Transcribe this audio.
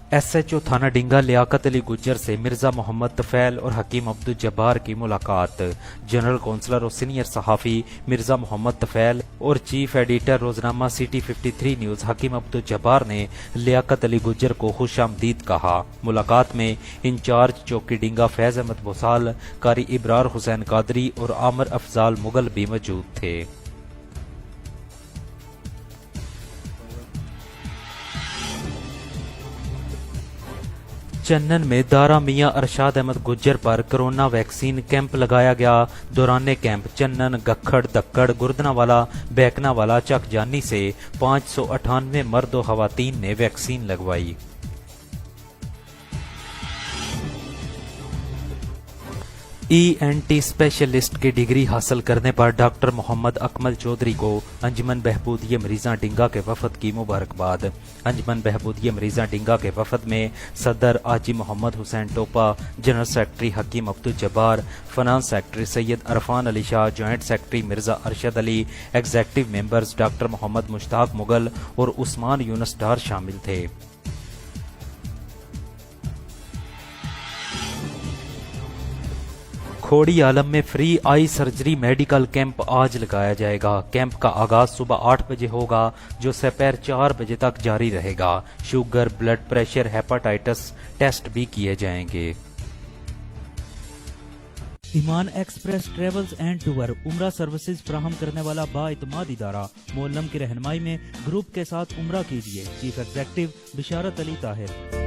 SHO थाना डिंगा लियाकत अली गुज्जर से मिर्जा मोहम्मद तफैल और हकीम अब्दुल जब्बार की मुलाकात। जनरल काउंसलर और सीनियर सहाफ़ी मिर्जा मोहम्मद तफैल और चीफ एडिटर रोजनामा सिटी 53 न्यूज हकीम अब्दुल जब्बार ने लियाकत अली गुज्जर को खुशामदीद कहा। मुलाकात में इंचार्ज चौकी डिंगा फैज अहमद भोसाल, कारी इब्रार हुसैन कादरी और आमर अफजाल मुगल भी मौजूद थे। चन्नन में दारा मियां अरशाद अहमद गुज्जर पर कोरोना वैक्सीन कैंप लगाया गया। दौरान कैंप चन्नन, गखड़, दक्कड़, गुर्दनावाला, बैकनावाला, चकजानी से 598 मर्द और खवातीन ने वैक्सीन लगवाई। ENT स्पेशलिस्ट की डिग्री हासिल करने पर डॉक्टर मोहम्मद अकमल चौधरी को अंजुमन बहबूदिया मरीज़ा डिंगा के वफद की मुबारकबाद। अंजुमन बहबूदिया मरीज़ा डिंगा के वफद में सदर हाजी Mohammad Hussain Topa, general secretary Hakeem Abdul Jabbar, finance secretary Syed Arfan Ali Shah, joint secretary Mirza Arshad Ali, executive members doctor Mohammad Mushtaq Mughal और उस्मान यूनुस डार शामिल थे। खोड़ी आलम में free eye surgery medical camp आज लगाया जाएगा। कैंप का आगाज सुबह 8 बजे होगा जो दोपहर 4 बजे तक जारी रहेगा। Sugar, blood pressure, hepatitis test भी किए जाएंगे। Iman express travels and tour उम्रा सर्विसेज फराहम करने वाला बाइतमाद इदारा। मोहल्लम की रहनुमाई में ग्रुप के साथ उम्रा कीजिए। चीफ एग्जीक्यूटिव बिशारत अली ताहिर।